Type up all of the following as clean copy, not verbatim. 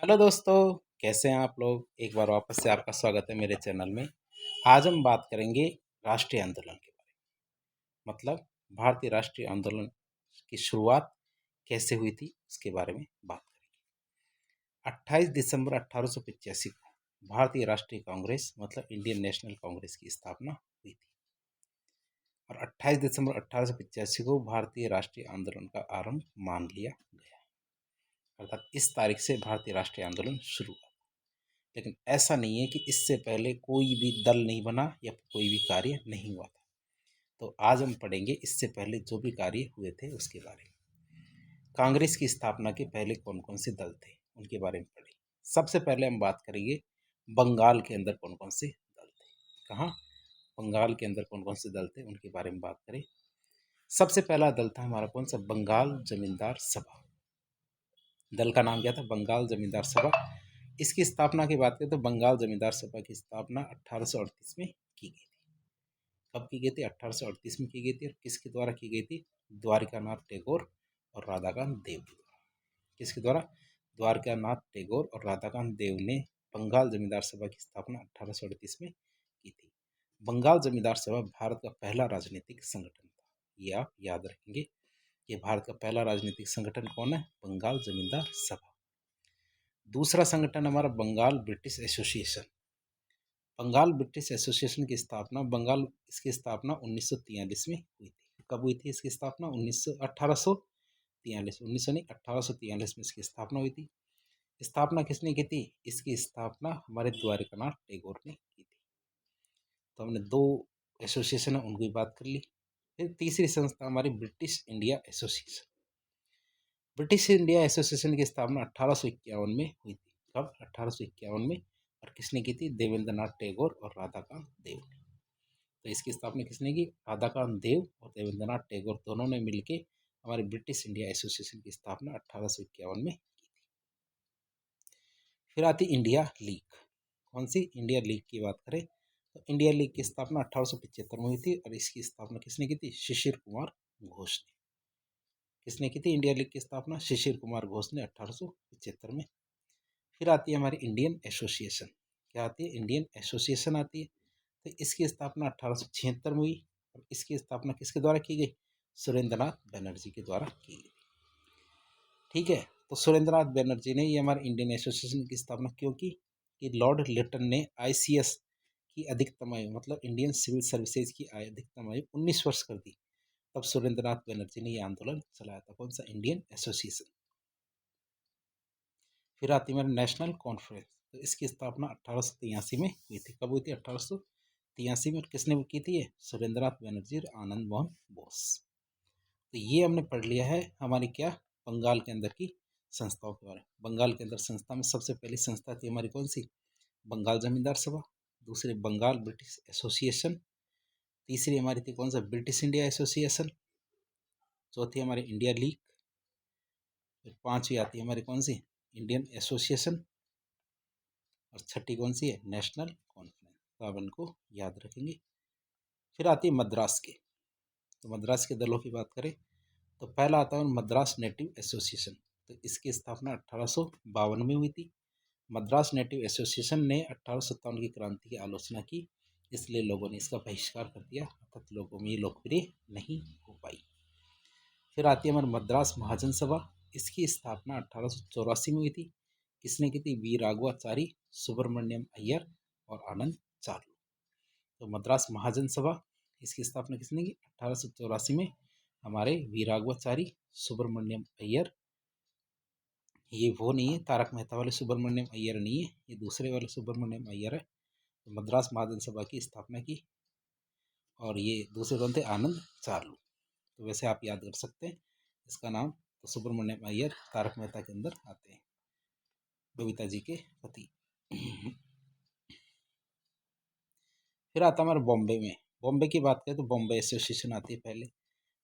Hello दोस्तों। कैसे हैं आप लोग। एक बार वापस से आपका स्वागत है मेरे चैनल में। आज हम बात करेंगे राष्ट्रीय आंदोलन के बारे में। मतलब भारतीय राष्ट्रीय आंदोलन की शुरुआत कैसे हुई थी उसके बारे में बात करेंगे। 28 दिसंबर 1885 को भारतीय राष्ट्रीय कांग्रेस मतलब इंडियन नेशनल कांग्रेस की स्थापना हुई थी और 28 दिसंबर 1885 को भारतीय राष्ट्रीय आंदोलन का आरंभ मान लिया गया। अर्थात इस तारीख से भारतीय राष्ट्रीय आंदोलन शुरू हुआ। लेकिन ऐसा नहीं है कि इससे पहले कोई भी दल नहीं बना या कोई भी कार्य नहीं हुआ था। तो आज हम पढ़ेंगे इससे पहले जो भी कार्य हुए थे उसके बारे में। कांग्रेस की स्थापना के पहले कौन कौन से दल थे उनके बारे में पढ़ें। सबसे पहले हम बात करेंगे बंगाल के अंदर कौन कौन से दल थे। कहाँ? बंगाल के अंदर कौन कौन से दल थे उनके बारे में बात करें। सबसे पहला दल था हमारा कौन सा? बंगाल जमींदार सभा। दल का नाम क्या था? बंगाल जमींदार सभा। इसकी स्थापना की बात करें तो बंगाल जमींदार सभा की स्थापना 1838 में की गई थी। कब की गई थी? 1838 में की गई थी। और किसके द्वारा की गई थी? द्वारिकानाथ टैगोर और राधाकांत देव के द्वारा। किसके द्वारा? द्वारकानाथ टैगोर और राधाकांत देव ने बंगाल जमींदार सभा की स्थापना 1838 में की थी। बंगाल जमींदार सभा भारत का पहला राजनीतिक संगठन था। ये आप याद रखेंगे कि भारत का पहला राजनीतिक संगठन कौन है? बंगाल जमींदार सभा। दूसरा संगठन हमारा Bengal British association. Bengal British association की स्थापना इसकी स्थापना 1943 में हुई थी। कब हुई थी इसकी स्थापना? 1843। 1900 नहीं, 1843 में इसकी स्थापना हुई थी। स्थापना किसने की थी? इसकी स्थापना हमारे द्वारिकानाथ टैगोर ने की थी। तो हमने दो एसोसिएशन है उनकी बात कर ली। फिर तीसरी संस्था हमारी British India association. British India association की स्थापना 1851 में हुई थी। कब? 1851 में। और किसने की थी? देवेंद्रनाथ टैगोर और राधाकांत देव ने। तो इसकी स्थापना किसने की? राधाकांत देव और देवेंद्रनाथ टैगोर दोनों ने मिलकर हमारे ब्रिटिश इंडिया एसोसिएशन की स्थापना 1851 में की थी। फिर आती इंडिया लीग। कौन सी? इंडिया लीग की बात करें तो इंडिया लीग की स्थापना 1875 में हुई थी और इसकी स्थापना किसने की थी? शिशिर कुमार घोष ने। किसने की थी इंडिया लीग की स्थापना? शिशिर कुमार घोष ने 1875 में। फिर आती है हमारी इंडियन एसोसिएशन। क्या आती है? इंडियन एसोसिएशन आती है। तो इसकी स्थापना 1876 में हुई और इसकी स्थापना किसके द्वारा की गई? सुरेंद्रनाथ बनर्जी के द्वारा की गई। ठीक है। तो सुरेंद्रनाथ बनर्जी ने ये हमारे इंडियन एसोसिएशन की स्थापना क्यों की? कि लॉर्ड लिटन ने आईसीएस की अधिकतम आयु मतलब इंडियन सिविल सर्विसेज की अधिकतम आयु 19 वर्ष कर दी। तब सुरेंद्रनाथ बनर्जी ने यह आंदोलन चलाया था। कौन सा? Indian association. फिर आती है नेशनल कॉन्फ्रेंस। तो इसकी स्थापना 1883 में हुई थी। कब हुई थी? 1883 में। और किसने की थी? ये सुरेंद्रनाथ बनर्जी और आनंद मोहन बोस। तो ये हमने पढ़ लिया है हमारी क्या बंगाल के अंदर की संस्थाओं के बारे में। बंगाल के अंदर संस्था में सबसे पहली संस्था थी हमारी कौन सी? बंगाल जमींदार सभा। दूसरी बंगाल ब्रिटिश एसोसिएशन। तीसरी हमारी थी कौन सा? British India association. चौथी हमारी इंडिया लीग। फिर पांचवी आती है हमारी कौन सी? Indian association. और छठी कौन सी है? National conference. तो आप इनको याद रखेंगे। फिर आती है मद्रास के। तो मद्रास के दलों की बात करें तो पहला आता है मद्रास नेटिव एसोसिएशन। तो इसकी स्थापना 1852 में हुई थी। मद्रास नेटिव एसोसिएशन ने 1857 की क्रांति की आलोचना की, इसलिए लोगों ने इसका बहिष्कार कर दिया, अर्थात लोगों में ये लोकप्रिय नहीं हो पाई। फिर आती है हमारी मद्रास महाजन सभा। इसकी स्थापना 1884 में हुई थी। किसने की थी? वी राघवाचारी, सुब्रमण्यम अय्यर और आनंद चार्लू। तो मद्रास महाजन सभा इसकी स्थापना किसने की? 1884 में हमारे वी राघवाचारी, सुब्रमण्यम अय्यर। ये वो नहीं है, तारक मेहता वाले सुब्रमण्यम अय्यर नहीं है, ये दूसरे वाले सुब्रमण्यम अय्यर है। तो मद्रास महाजन सभा की स्थापना की। और ये दूसरे कौन थे? आनंद चार्लू। तो वैसे आप याद कर सकते हैं इसका नाम। तो सुब्रमण्यम अय्यर तारक मेहता के अंदर आते हैं, बबीता जी के पति। फिर आता हमारे बॉम्बे में। बॉम्बे की बात करें तो बॉम्बे एसोसिएशन आती है पहले।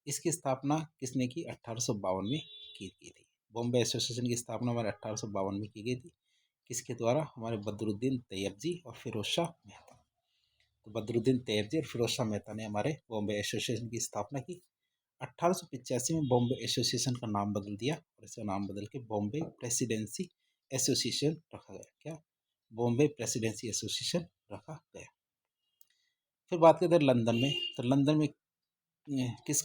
इसकी स्थापना किसने की? 1852 में की गई थी। बॉम्बे एसोसिएशन की स्थापना हमारे 1852 में की गई थी। किसके द्वारा? हमारे बदरुद्दीन तैयब जी और फिरोज शाह मेहता। तो बदरुद्दीन तैयब जी और फिरोज शाह मेहता ने हमारे बॉम्बे एसोसिएशन की स्थापना की। 1885 में बॉम्बे एसोसिएशन का नाम बदल दिया और इसका नाम बदल के बॉम्बे प्रेसिडेंसी एसोसिएशन रखा गया। क्या? बॉम्बे प्रेसिडेंसी एसोसिएशन रखा गया। फिर बात करते हैं लंदन में, तो लंदन में किस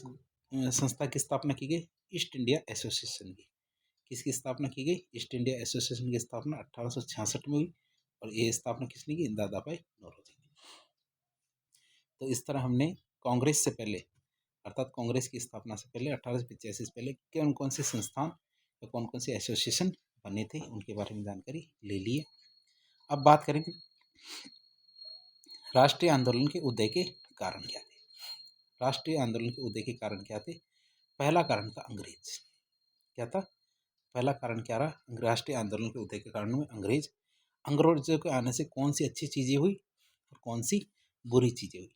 संस्था की स्थापना की गई? ईस्ट इंडिया एसोसिएशन की। किसकी स्थापना की गई? ईस्ट इंडिया एसोसिएशन की स्थापना 1866 में हुई, और ये स्थापना किसने की? दादाभाई नौरोजी ने। तो इस तरह हमने कांग्रेस से पहले, अर्थात कांग्रेस की स्थापना से पहले 1885 से पहले कौन कौन से संस्थान या कौन कौन से एसोसिएशन बने थे, उनके बारे में जानकारी ले लिए। अब बात करेंगे राष्ट्रीय आंदोलन के उदय के कारण क्या थे। राष्ट्रीय आंदोलन के उदय के कारण क्या थे? पहला कारण था अंग्रेज। क्या था? पहला कारण क्या रहा? राष्ट्रीय आंदोलन के उदय के कारण में अंग्रेज। अंग्रेजों के आने से कौन सी अच्छी चीज़ें हुई और कौन सी बुरी चीज़ें हुई?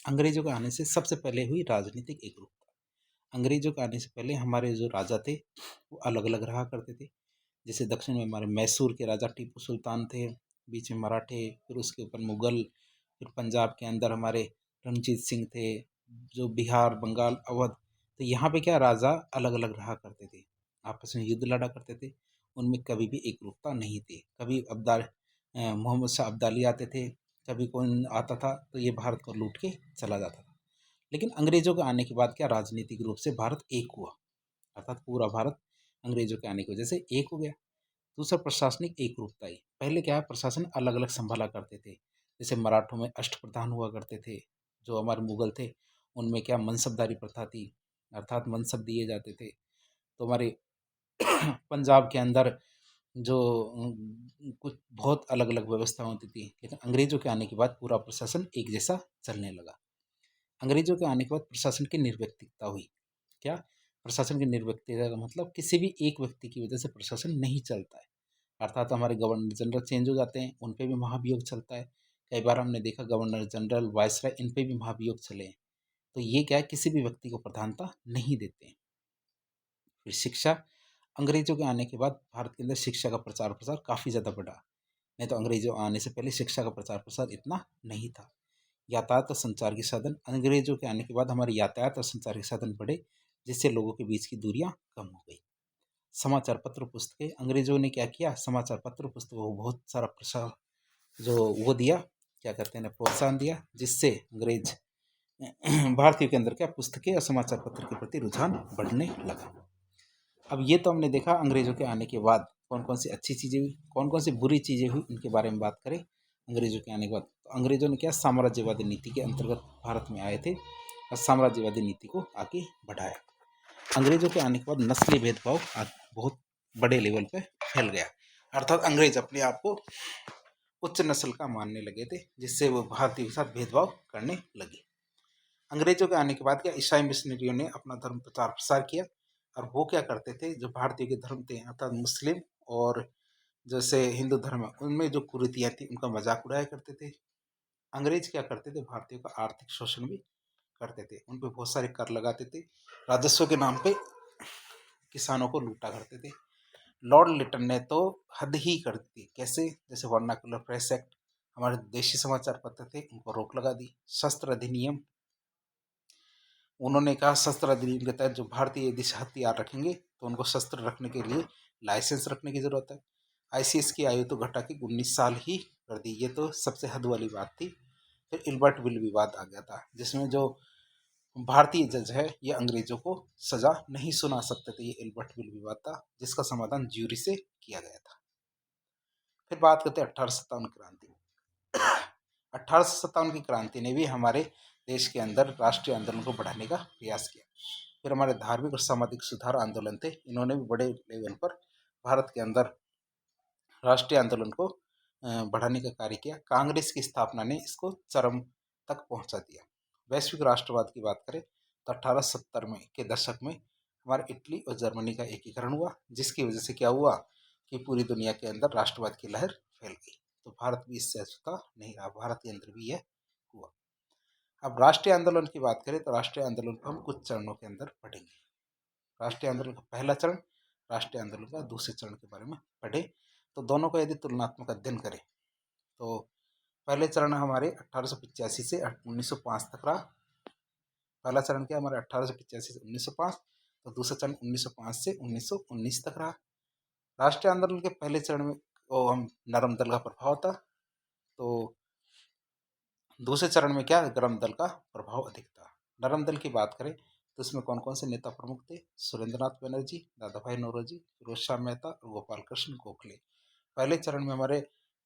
अंग्रेजों के आने से सबसे पहले हुई राजनीतिक एकरूपता। अंग्रेजों के आने से पहले हमारे जो राजा थे वो अलग अलग रहा करते थे। जैसे दक्षिण में हमारे मैसूर के राजा टीपू सुल्तान थे, बीच में मराठे, फिर उसके ऊपर मुगल, फिर पंजाब के अंदर हमारे रणजीत सिंह थे, जो बिहार, बंगाल, अवध, तो यहाँ पे क्या राजा अलग अलग रहा करते थे, आपस में युद्ध लड़ा करते थे। उनमें कभी भी एकरूपता नहीं थी। कभी मोहम्मद शाह अब्दाली आते थे, कभी कौन आता था, तो ये भारत को लूट के चला जाता था। लेकिन अंग्रेजों के आने के बाद क्या राजनीतिक रूप से भारत एक हुआ, अर्थात पूरा भारत अंग्रेजों के आने की वजह से एक हो गया। दूसरा, प्रशासनिक एकरूपता आई। पहले क्या है, प्रशासन अलग अलग संभाला करते थे। जैसे मराठों में अष्टप्रधान हुआ करते थे, जो हमारे मुगल थे उनमें क्या मनसबदारी प्रथा थी, अर्थात मनसब दिए जाते थे। तो हमारे पंजाब के अंदर जो कुछ बहुत अलग अलग व्यवस्था होती थी। लेकिन अंग्रेजों के आने के बाद पूरा प्रशासन एक जैसा चलने लगा। अंग्रेजों के आने के बाद प्रशासन की निर्व्यक्तिकता हुई। क्या? प्रशासन की निर्व्यक्तिकता का मतलब किसी भी एक व्यक्ति की वजह से प्रशासन नहीं चलता है। अर्थात हमारे गवर्नर जनरल चेंज हो जाते हैं, उन पे भी महाभियोग चलता है। कई बार हमने देखा गवर्नर जनरल, वायसराय, इन पे भी महाभियोग चले हैं। तो ये क्या है, किसी भी व्यक्ति को प्रधानता नहीं देते हैं। फिर शिक्षा, अंग्रेजों के आने के बाद भारत के अंदर शिक्षा का प्रचार प्रसार काफ़ी ज़्यादा बढ़ा। नहीं तो अंग्रेजों आने से पहले शिक्षा का प्रचार प्रसार इतना नहीं था। यातायात और संचार के साधन, अंग्रेजों के आने के बाद हमारे यातायात और संचार के साधन बढ़े, जिससे लोगों के बीच की दूरियां कम हो गई। समाचार पत्र पुस्तकें, अंग्रेजों ने क्या किया, समाचार पत्र पुस्तकों को बहुत सारा प्रसार जो वो दिया, क्या कहते हैं, प्रोत्साहन दिया, जिससे अंग्रेज भारतीयों के अंदर क्या पुस्तकें और समाचार पत्र के प्रति रुझान बढ़ने लगा। अब ये तो हमने देखा अंग्रेजों के आने के बाद कौन कौन सी अच्छी चीज़ें हुई, कौन कौन सी बुरी चीज़ें हुई, इनके बारे में बात करें। अंग्रेजों के आने के बाद तो अंग्रेजों ने क्या साम्राज्यवादी नीति के अंतर्गत भारत में आए थे और साम्राज्यवादी नीति को आगे बढ़ाया। अंग्रेजों के आने के बाद नस्लीय भेदभाव बहुत बड़े लेवल पर फैल गया, अर्थात अंग्रेज अपने आप को उच्च नस्ल का मानने लगे थे, जिससे वो भारतीयों के साथ भेदभाव करने लगे। अंग्रेजों के आने के बाद क्या ईसाई मिशनरियों ने अपना धर्म प्रचार प्रसार किया, और वो क्या करते थे, जो भारतीय के धर्म थे अर्थात मुस्लिम और जैसे हिंदू धर्म है, उनमें जो कुरीतियाँ थी उनका मजाक उड़ाया करते थे। अंग्रेज क्या करते थे, भारतीयों का आर्थिक शोषण भी करते थे, उन पर बहुत सारे कर लगाते थे, राजस्व के नाम पे किसानों को लूटा करते थे। लॉर्ड लिटन ने तो हद ही कर दी। कैसे? जैसे वर्नाकुलर प्रेस एक्ट, हमारे देशी समाचार पत्र थे उनको रोक लगा दी। शस्त्र अधिनियम, उन्होंने कहा शस्त्र अधिनियम के तहत जो भारतीय यदि हथियार रखेंगे तो उनको शस्त्र रखने के लिए लाइसेंस रखने की जरूरत है। आईसीएस की आयु तो घटा के 19 साल ही कर दी, ये तो सबसे हद वाली बात थी। फिर इल्बर्ट विल विवाद आ गया था, जिसमें जो भारतीय जज है ये अंग्रेजों को सजा नहीं सुना सकते थे, ये इल्बर्ट विल विवाद था, जिसका समाधान ज्यूरी से किया गया था। फिर बात करते हैं 1857 क्रांति। 1857 की क्रांति ने भी हमारे देश के अंदर राष्ट्रीय आंदोलन को बढ़ाने का प्रयास किया। फिर हमारे धार्मिक और सामाजिक सुधार आंदोलन थे, इन्होंने भी बड़े लेवल पर भारत के अंदर राष्ट्रीय आंदोलन को बढ़ाने का कार्य किया। कांग्रेस की स्थापना ने इसको चरम तक पहुंचा दिया। वैश्विक राष्ट्रवाद की बात करें तो 1870 में के दशक में हमारे इटली और जर्मनी का एकीकरण हुआ, जिसकी वजह से क्या हुआ कि पूरी दुनिया के अंदर राष्ट्रवाद की लहर फैल गई। तो भारत भी इससे अछूता नहीं रहा, भारत के अंदर भी यह हुआ। अब राष्ट्रीय आंदोलन की बात करें तो राष्ट्रीय आंदोलन को हम कुछ चरणों के अंदर पढ़ेंगे। राष्ट्रीय आंदोलन का पहला चरण, राष्ट्रीय आंदोलन का दूसरे चरण के बारे में पढ़े, तो दोनों का यदि तुलनात्मक अध्ययन करें तो पहले चरण हमारे 1885 से 1905 तक रहा। पहला चरण क्या हमारे 1885 से 1905, तो दूसरा चरण 1905 से 1919 तक रहा। राष्ट्रीय आंदोलन के पहले चरण में वो हम नरम दल का प्रभाव था, तो दूसरे चरण में क्या गरम दल का प्रभाव अधिक था। नरम दल की बात करें तो इसमें कौन कौन से नेता प्रमुख थे? सुरेंद्रनाथ बनर्जी, दादा भाई नौरोजी, फिरोज शाह मेहता और गोपाल कृष्ण गोखले। पहले चरण में हमारे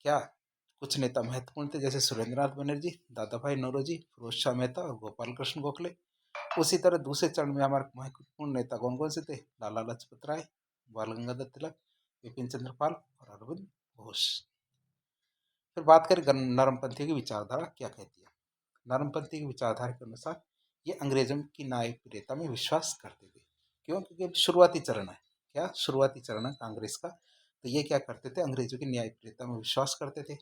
क्या कुछ नेता महत्वपूर्ण थे, जैसे सुरेंद्रनाथ बनर्जी, दादा भाई नौरोजी, फिरोज शाह मेहता और गोपाल कृष्ण गोखले। उसी तरह दूसरे चरण में हमारे महत्वपूर्ण नेता कौन कौन से थे? लाला लाजपत राय, बाल गंगाधर तिलक, बिपिन चंद्र पाल और अरविंद घोष। फिर बात करें नरमपंथी की विचारधारा क्या कहती है। नरमपंथी की विचारधारा के अनुसार ये अंग्रेजों की न्यायप्रियता में विश्वास करते थे। क्यों? क्योंकि अब शुरुआती चरण है। क्या शुरुआती चरण है कांग्रेस का, तो ये क्या करते थे? अंग्रेजों की न्यायप्रियता में विश्वास करते थे।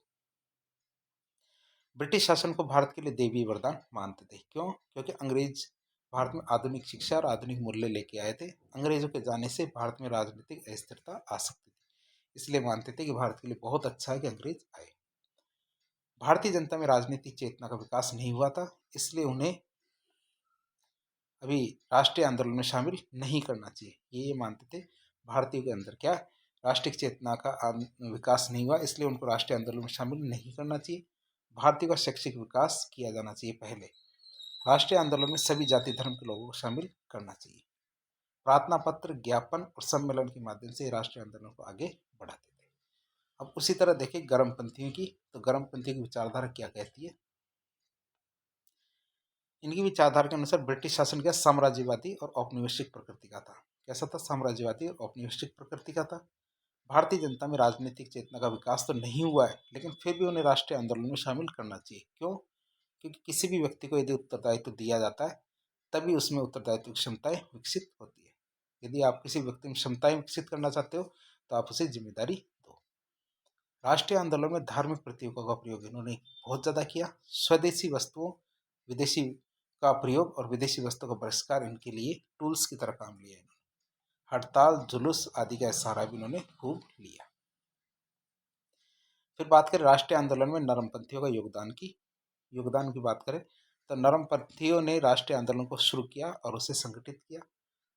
ब्रिटिश शासन को भारत के लिए देवी वरदान मानते थे। क्यों? क्योंकि अंग्रेज भारत में आधुनिक शिक्षा और आधुनिक मूल्य लेके आए थे। अंग्रेजों के जाने से भारत में राजनीतिक अस्थिरता आ सकती थी, इसलिए मानते थे कि भारत के लिए बहुत अच्छा है कि अंग्रेज आए। भारतीय जनता में राजनीतिक चेतना का विकास नहीं हुआ था, इसलिए उन्हें अभी राष्ट्रीय आंदोलन में शामिल नहीं करना चाहिए, ये मानते थे। भारतीयों के अंदर क्या राष्ट्रीय चेतना का विकास नहीं हुआ, इसलिए उनको राष्ट्रीय आंदोलन में शामिल नहीं करना चाहिए। भारतीयों का शैक्षिक विकास किया जाना चाहिए पहले। राष्ट्रीय आंदोलन में सभी जाति धर्म के लोगों को शामिल करना चाहिए। प्रार्थना पत्र, ज्ञापन और सम्मेलन के माध्यम से राष्ट्रीय आंदोलन को आगे बढ़ाते थे। अब उसी तरह देखिए गर्मपंथियों की, तो गर्मपंथियों की विचारधारा क्या कहती है। इनकी विचारधारा के अनुसार ब्रिटिश शासन क्या साम्राज्यवादी और औपनिवेशिक प्रकृति का था। कैसा था? साम्राज्यवादी और औपनिवेशिक प्रकृति का था। भारतीय जनता में राजनीतिक चेतना का विकास तो नहीं हुआ है, लेकिन फिर भी उन्हें राष्ट्रीय आंदोलन में शामिल करना चाहिए। क्यों? क्योंकि किसी भी व्यक्ति को यदि उत्तरदायित्व दिया जाता है, तभी उसमें उत्तरदायित्व की क्षमताएं विकसित होती है। यदि आप किसी व्यक्ति में क्षमताएं विकसित करना चाहते हो, तो आप उसे जिम्मेदारी दो। राष्ट्रीय आंदोलन में धार्मिक प्रतीकों का प्रयोग इन्होंने बहुत ज्यादा किया। स्वदेशी वस्तुओं, विदेशी का प्रयोग और विदेशी वस्तुओं का बहिष्कार इनके लिए टूल्स की तरह काम लिया इन्होंने। हड़ताल, जुलूस आदि का सहारा भी इन्होंने खूब लिया। फिर बात करें राष्ट्रीय आंदोलन में नरमपंथियों का योगदान की बात करें तो नरमपंथियों ने राष्ट्रीय आंदोलन को शुरू किया और उसे संगठित किया।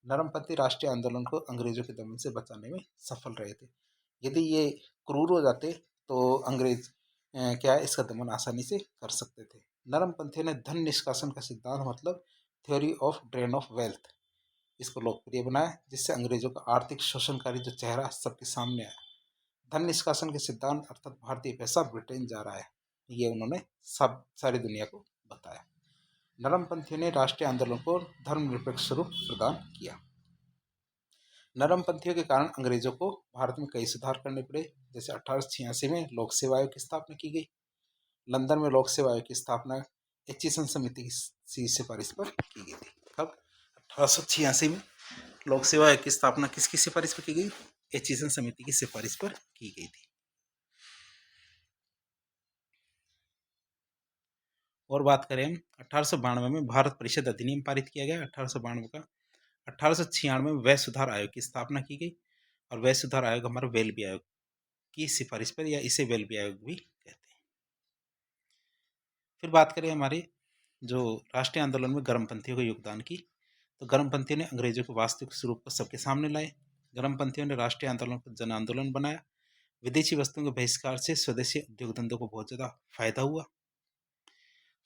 नरमपंथी राष्ट्रीय आंदोलन को अंग्रेजों के दमन से बचाने में सफल रहे थे। यदि ये क्रूर हो जाते तो अंग्रेज क्या है इसका दमन आसानी से कर सकते थे। नरमपंथियों ने धन निष्कासन का सिद्धांत मतलब theory of drain of wealth इसको लोकप्रिय बनाया, जिससे अंग्रेजों का आर्थिक शोषणकारी जो चेहरा सबके सामने आया। धन निष्कासन के सिद्धांत अर्थात भारतीय पैसा ब्रिटेन जा रहा है, ये उन्होंने सब सारी दुनिया को बताया। नरमपंथियों ने राष्ट्रीय आंदोलन को धर्मनिरपेक्ष स्वरूप प्रदान किया। नरमपंथियों के कारण अंग्रेजों को भारत में कई सुधार करने पड़े। जैसे 1886 में लोक सेवा आयोग की स्थापना की गई। लंदन में लोक सेवा आयोग की स्थापना एचिसन समिति की सिफारिश पर की गई थी। कब? 1886 में लोक सेवा आयोग की स्थापना किसकी सिफारिश पर की गई? एचिसन समिति की सिफारिश पर की गई थी। और बात करें हम 1892 में भारत परिषद अधिनियम पारित किया गया 1892 का। 1896 में व्यय सुधार आयोग की स्थापना की गई और व्यय सुधार आयोग हमारा वेल्बी आयोग की सिफारिश पर, या इसे वेल्बी आयोग भी कहते हैं। फिर बात करें हमारे जो राष्ट्रीय आंदोलन में गर्मपंथियों के योगदान की, तो गर्मपंथियों ने अंग्रेजों के वास्तविक स्वरूप को सबके सामने लाए। गर्मपंथियों ने राष्ट्रीय आंदोलन को जन आंदोलन बनाया। विदेशी वस्तुओं के बहिष्कार से स्वदेशी उद्योग धंधों को बहुत ज्यादा फायदा हुआ।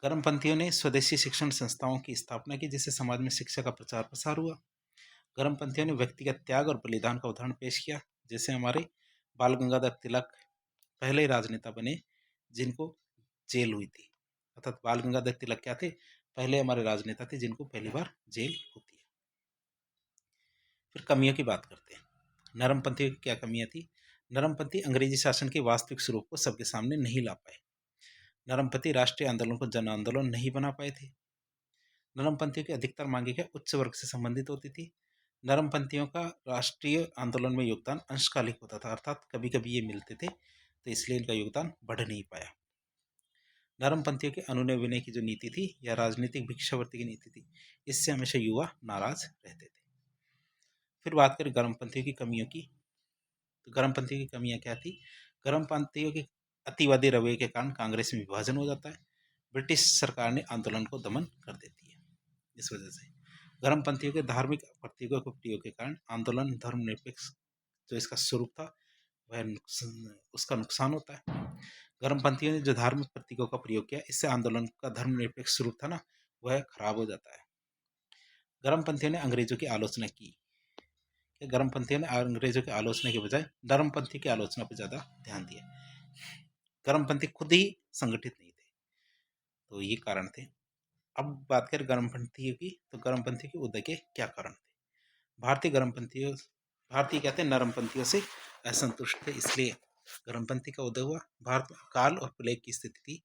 गर्मपंथियों ने स्वदेशी शिक्षण संस्थाओं की स्थापना की, जिससे समाज में शिक्षा का प्रचार प्रसार हुआ। गर्मपंथियों ने व्यक्तिगत त्याग और बलिदान का उदाहरण पेश किया, जैसे हमारे बाल गंगाधर तिलक पहले राजनेता बने जिनको जेल हुई थी। अर्थात बाल गंगाधर तिलक क्या थे? पहले हमारे राजनेता थे जिनको पहली बार जेल होती है। फिर कमियों की बात करते हैं। नरमपंथियों की क्या कमियां थी? नरमपंथी अंग्रेजी शासन के वास्तविक स्वरूप को सबके सामने नहीं ला पाए। नरमपंथी राष्ट्रीय आंदोलन को जन आंदोलन नहीं बना पाए थे। नरमपंथियों की अधिकतर मांगे क्या उच्च वर्ग से संबंधित होती थी। नरमपंथियों का राष्ट्रीय आंदोलन में योगदान अंशकालिक होता था, अर्थात कभी कभी ये मिलते थे, तो इसलिए इनका योगदान बढ़ नहीं पाया। नरमपंथियों के अनुनय विनय की जो नीति थी या राजनीतिक भिक्षावृत्ति की नीति थी, इससे हमेशा युवा नाराज रहते थे। फिर बात करें गर्मपंथियों की कमियों की, तो गर्मपंथियों की कमियां क्या थी? गर्मपंथियों के अतिवादी रवैये के कारण कांग्रेस में विभाजन हो जाता है। ब्रिटिश सरकार ने आंदोलन को दमन कर देती है। इस वजह से गर्मपंथियों के धार्मिक प्रतीकों के प्रयोग के कारण आंदोलन धर्मनिरपेक्ष जो इसका स्वरूप था वह उसका नुकसान होता है। गर्मपंथियों ने जो धार्मिक प्रतीकों का प्रयोग किया, इससे आंदोलन का धर्मनिरपेक्ष स्वरूप था ना, वह खराब हो जाता है। गर्मपंथियों ने अंग्रेजों की आलोचना की। गर्मपंथियों ने अंग्रेजों की आलोचना के बजाय धर्मपंथी की आलोचना पर ज्यादा ध्यान दिया। गर्मपंथी खुद ही संगठित नहीं थे, तो ये कारण थे। अब बात करें गर्मपंथियों की, तो गर्मपंथी के उदय के क्या कारण थे? भारतीय गर्मपंथियों भारतीय कहते हैं नरमपंथियों से असंतुष्ट थे, इसलिए गर्मपंथी का उदय हुआ। भारत में काल और प्लेग की स्थिति थी,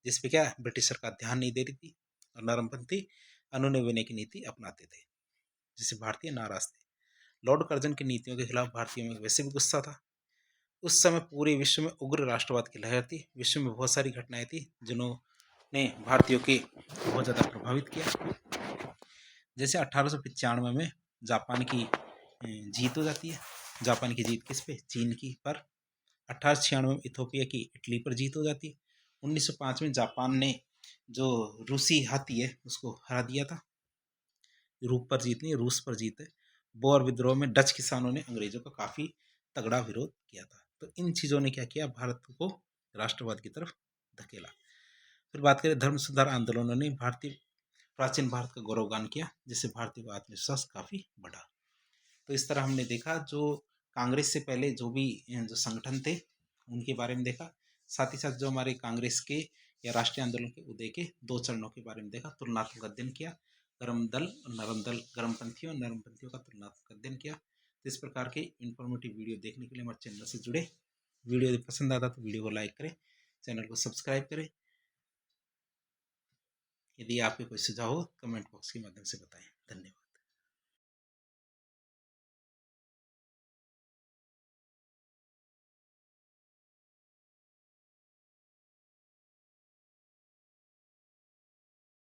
जिसपे क्या ब्रिटिश सरकार ध्यान नहीं दे रही थी, और नरमपंथी अनुनय विनय की नीति अपनाते थे, जिससे भारतीय नाराज थे। लॉर्ड कर्जन की नीतियों के खिलाफ भारतीयों में वैसे भी गुस्सा था। उस समय पूरे विश्व में उग्र राष्ट्रवाद की लहर थी। विश्व में बहुत सारी घटनाएं थी जिन्होंने भारतीयों के बहुत ज़्यादा प्रभावित किया। जैसे 1895 में जापान की जीत हो जाती है। जापान की जीत किस पे? चीन की पर। 1896 में इथोपिया की इटली पर जीत हो जाती है। 1905 में जापान ने जो रूसी हाथी है उसको हरा दिया था। रूप पर जीत नहीं, रूस पर जीत है। बोअर विद्रोह में डच किसानों ने अंग्रेजों का काफी तगड़ा विरोध किया था। तो इन चीजों ने क्या किया? भारत को राष्ट्रवाद की तरफ धकेला। फिर बात करें धर्म सुधार आंदोलनों ने प्राचीन भारत का गौरवगान किया, जिससे भारतीय का आत्मविश्वास काफी बढ़ा। तो इस तरह हमने देखा जो कांग्रेस से पहले जो भी जो संगठन थे उनके बारे में देखा, साथ ही साथ जो हमारे कांग्रेस के या राष्ट्रीय आंदोलन के उदय के 2 चरणों के बारे में देखा, तुलनात्मक अध्ययन किया। गर्म दल और नरम दल, गर्मपंथियों और नरमपंथियों का तुलनात्मक अध्ययन किया। तो इस प्रकार के इन्फॉर्मेटिव वीडियो देखने के लिए हमारे चैनल से जुड़े। वीडियो यदि पसंद आता तो वीडियो को लाइक करें, चैनल को सब्सक्राइब करें। यदि आपके कोई सुझाव हो कमेंट बॉक्स के माध्यम से बताएं। धन्यवाद।